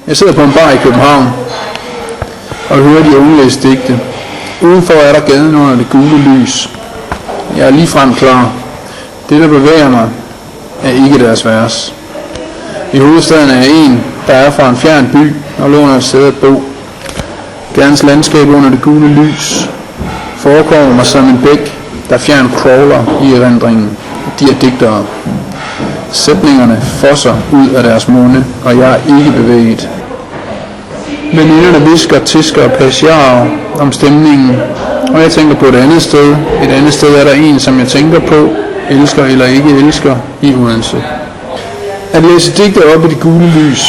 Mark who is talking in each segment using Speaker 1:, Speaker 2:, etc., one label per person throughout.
Speaker 1: Jeg sidder på en bar i København og hører de unge læse digte. Udenfor er der gaden under det gule lys. Jeg er ligefrem klar. Det, der bevæger mig, er ikke deres vers. I hovedstaden er jeg en, der er fra en fjern by og låner et sted at bo. Gadens landskab under det gule lys forekommer mig som en bæk, der fjern crawler i erindringen. De er digtere. Sætningerne fosser ud af deres munde, og jeg er ikke bevæget. Veninderne visker, tisker og plagiarer om stemningen, og jeg tænker på et andet sted. Et andet sted er der en, som jeg tænker på, elsker eller ikke elsker, i Odense. At læse digte op i det gule lys.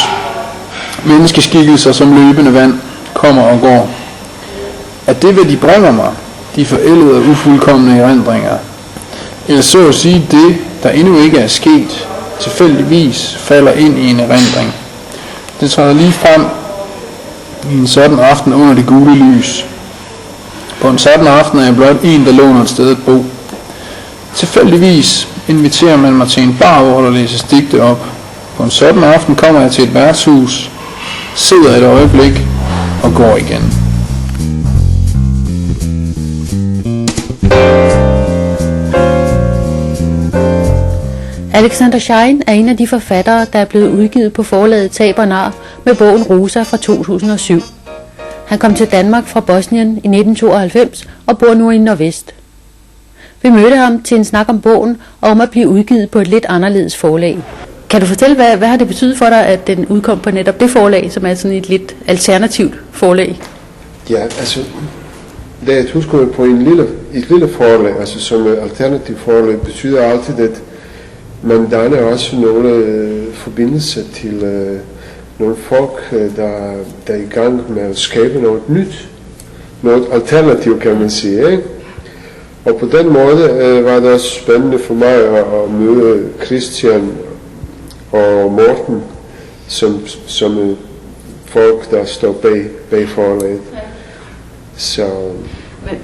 Speaker 1: Menneskeskikkelser som løbende vand kommer og går. At det, hvad de bringer mig, de forældede og ufuldkomne erindringer. Eller så at sige det, der endnu ikke er sket, tilfældigvis falder ind i en erindring. Det træder lige frem i en sådan aften under det gule lys. På en sådan aften er jeg blot en, der låner et sted at bo. Tilfældigvis inviterer man mig til en bar, hvor der læses digte op. På en sådan aften kommer jeg til et værtshus, sidder et øjeblik og går igen.
Speaker 2: Alexander Schein er en af de forfattere, der er blevet udgivet på forlaget Tab og Nar med bogen Rosa fra 2007. Han kom til Danmark fra Bosnien i 1992 og bor nu i Nordvest. Vi mødte ham til en snak om bogen og om at blive udgivet på et lidt anderledes forlag. Kan du fortælle, hvad har det betydet for dig, at den udkom på netop det forlag, som er sådan et lidt alternativt forlag?
Speaker 3: Ja, altså, da jeg husker på et lille forlag, altså som alternativt forlag, betyder altid, at man danner også nogle forbindelser til nogle folk, der er i gang med at skabe noget nyt, noget alternativt, kan man sige, ikke? Og på den måde var det også spændende for mig at møde Christian og Morten, som folk, der står bag forlaget. Så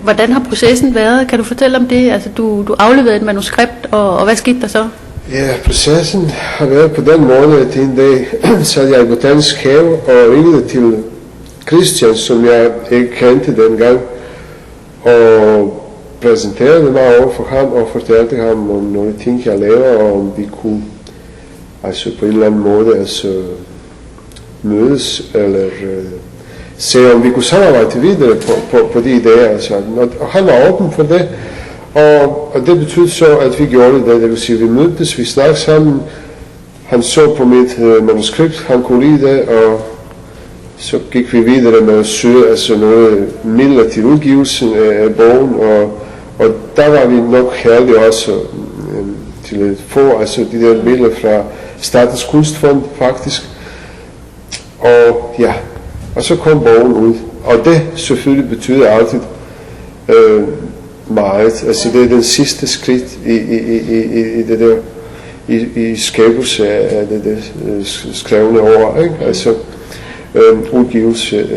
Speaker 2: hvordan har processen været? Kan du fortælle om det? Altså, du afleverede et manuskript, og hvad skete der så?
Speaker 3: Ja, processen har været på den måde, at en dag sad jeg i Botanisk Have og ringede til Christian, som jeg ikke kendte dengang, og præsenterede mig over for ham og fortalte ham om nogle ting, jeg laver, og om vi kunne altså på en eller anden måde altså mødes, eller se om vi kunne samarbejde videre på de idéer. Altså. Og han var åben for det, og det betød så, at vi gjorde det. Det vil sige, vi mødtes, vi snakkede sammen, han så på mit manuskript, han kunne lide det, og så gik vi videre med at søge altså noget midler til udgivelsen af bogen, og der var vi nok heldige også til at få altså de der midler fra Statens Kunstfond faktisk. Og ja, og så kom bogen ud, og det selvfølgelig betyder altid meget. Altså det er den sidste skridt i det der i skabelse af det der skrevne ord, ikke? Altså udgivelse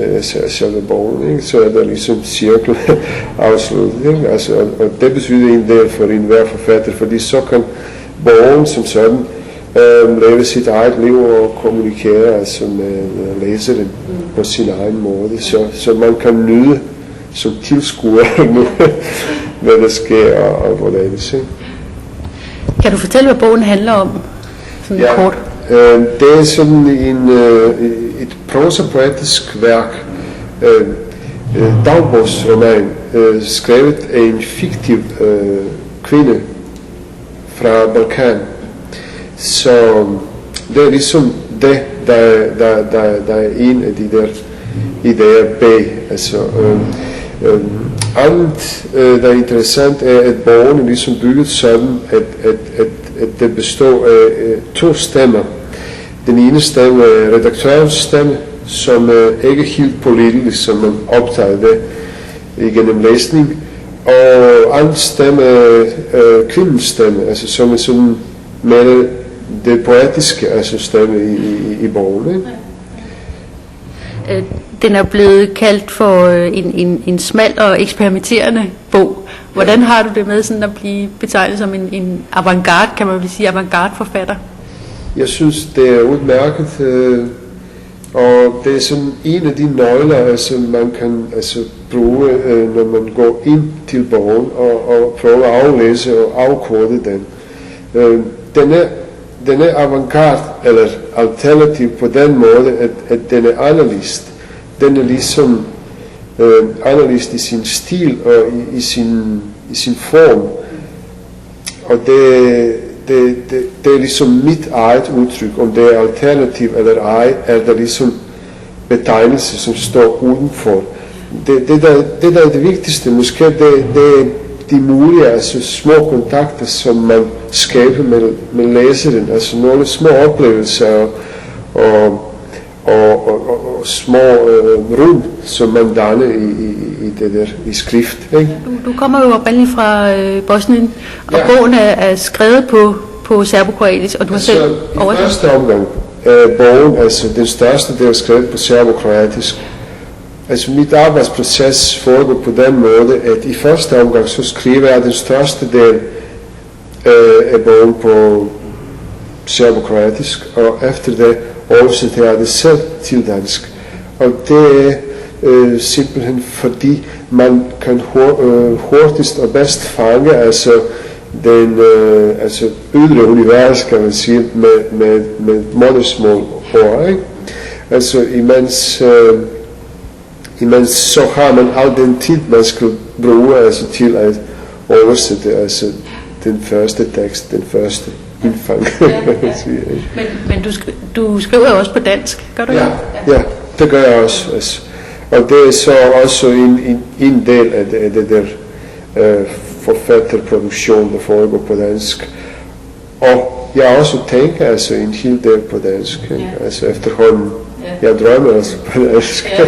Speaker 3: af selve bogen, ikke? Så er der ligesom cirkel afsluttet, ikke? Altså, og det betyder en del for enhver forfatter, fordi så kan bogen som sådan leve sit eget liv og kommunikere altså med læseren på sin egen måde, så man kan nyde som tilskuer nu, hvad der sker og hvordan det sker.
Speaker 2: Kan du fortælle, hvad bogen handler om? Sådan
Speaker 3: ja,
Speaker 2: kort.
Speaker 3: Det er sådan et prosapoetisk værk, dagbogsroman, skrevet af en fiktiv kvinde fra Balkan. Så det er ligesom det, der er en af de der idéer bag. Altså, alt, der er interessant, er, at bogen er ligesom bygget sådan, at det består af to stemmer. Den ene stemme er redaktørens stemme, som er ikke helt politisk, som man optager det igennem læsning. Og anden stemme er kvindens stemme, altså som er sådan med det poetiske altså stemme i bogen. Ikke?
Speaker 2: Den er blevet kaldt for en smal og eksperimenterende bog. Hvordan har du det med sådan at blive betegnet som en avantgarde, kan man vel sige, avantgarde forfatter?
Speaker 3: Jeg synes, det er udmærket, og Og det er sådan en af de nøgler, altså man kan bruge, når man går ind til bogen og prøver at aflæse og afkode den. Den er avantgarde, eller alternativ på den måde, at den er anderledes. Den er ligesom anderledes i sin stil og i sin form. Og det er ligesom mit eget udtryk. Om det er alternativ eller ej, er der ligesom betegnelse, som står udenfor. Det der er det vigtigste, måske det er de mulige, altså små kontakter, som man skaber med læseren, altså nogle små oplevelser og små rum, som man danner i det der i skrift. Ikke?
Speaker 2: Du kommer jo oprindeligt fra Bosnien, og bogen er skrevet på serbokroatisk, og du har selv oversat.
Speaker 3: I første omgang bogen, altså den største del, skrevet på serbokroatisk. Altså mit arbejdsproces foregår på den måde, at i første omgang så skriver jeg den største del af bogen på serbokroatisk, og efter det oversætter jeg det selv til dansk. Og det er simpelthen fordi man kan hurtigst og bedst fange den ydre univers, kan man sige, med modersmål ord, ikke? Altså imens så har man al den tid, man skal bruge til at oversætte den første tekst, den første indfang.
Speaker 2: Men du skriver jo også på dansk, gør du ikke?
Speaker 3: Ja, det gør jeg også. Og det er så også en del af det der forfatterproduktion, der foregår på dansk. Og jeg også tænker en hel del på dansk. Altså efterhånden, jeg drømmer også på dansk.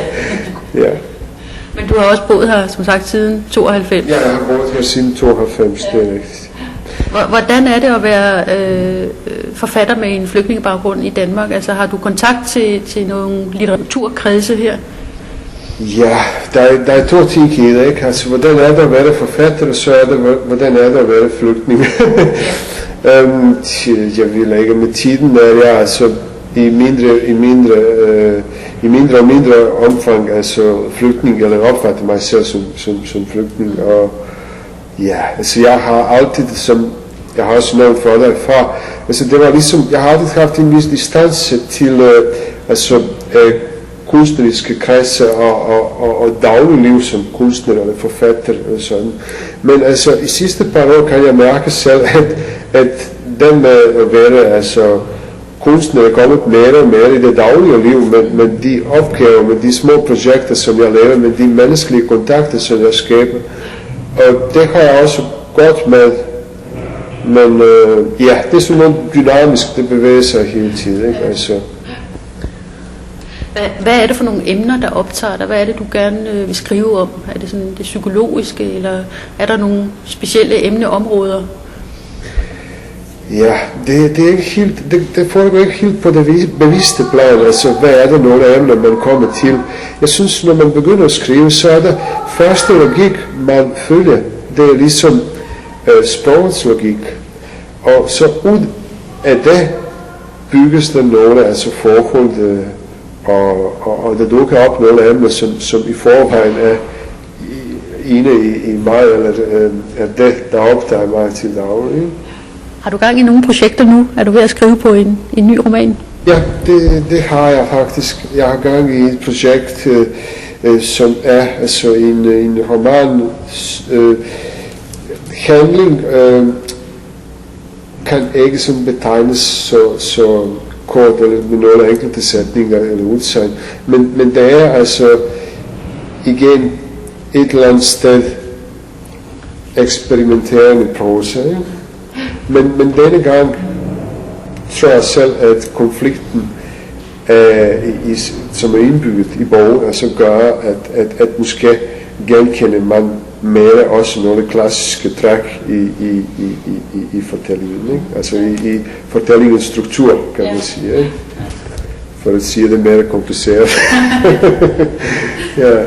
Speaker 3: Ja.
Speaker 2: Men du har også boet her, som sagt, siden 92?
Speaker 3: Ja, jeg har boet her siden 92, det er rigtigt.
Speaker 2: Hvordan er det at være forfatter med en flygtningebaggrund i Danmark? Altså har du kontakt til nogle litteraturkredse her?
Speaker 3: Ja, der er to ting i det, ikke? Altså, hvordan er det at være forfatter, og så er det, hvordan er det at være flygtning? Jeg vil ikke med tiden, er jeg i mindre og mindre omfang flygtning, eller opfatter mig selv som flygtning. Og ja, jeg har altid, som jeg har også nævnt for dig før, det var ligesom, jeg har altid haft en vis distance til kunstneriske kredser og dagligliv som kunstner eller forfatter og sådan. Men i sidste par år kan jeg mærke selv, at den med at være kunstner er kommet mere og mere i det daglige liv med de opgaver, med de små projekter, som jeg laver, med de menneskelige kontakter, som jeg skaber. Og det har jeg også godt med. Men det er sådan noget dynamisk, det bevæger sig hele tiden, ikke?
Speaker 2: Hvad er det for nogle emner, der optager dig? Hvad er det, du gerne vil skrive om? Er det sådan det psykologiske, eller er der nogle specielle emneområder?
Speaker 3: Ja, det er ikke helt, det foregår ikke helt på det bevidste plan, hvad er det nogle emner, man kommer til. Jeg synes, når man begynder at skrive, så er der første logik, man følger, det er ligesom sprogets logik. Og så ud af det bygges der nogle forhold, og der dukker op nogle emner, som i forvejen er inde i mig, eller er det, der optager mig til daglig.
Speaker 2: Har du gang i nogle projekter nu? Er du ved at skrive på en ny roman?
Speaker 3: Ja, det har jeg faktisk. Jeg har gang i et projekt, som er en roman. Handling kan ikke sådan betegnes så kort eller med nogle enkelte sætninger eller udsagn. Men det er igen et eller andet sted eksperimenterende prosa. Men denne gang tror jeg selv, at konflikten, som er indbygget i bogen, gør, at måske genkender man mere også nogle klassiske træk i fortællingen, ikke? I fortællingens struktur, kan man sige, ikke? For at sige det mere kompliceret. Ja.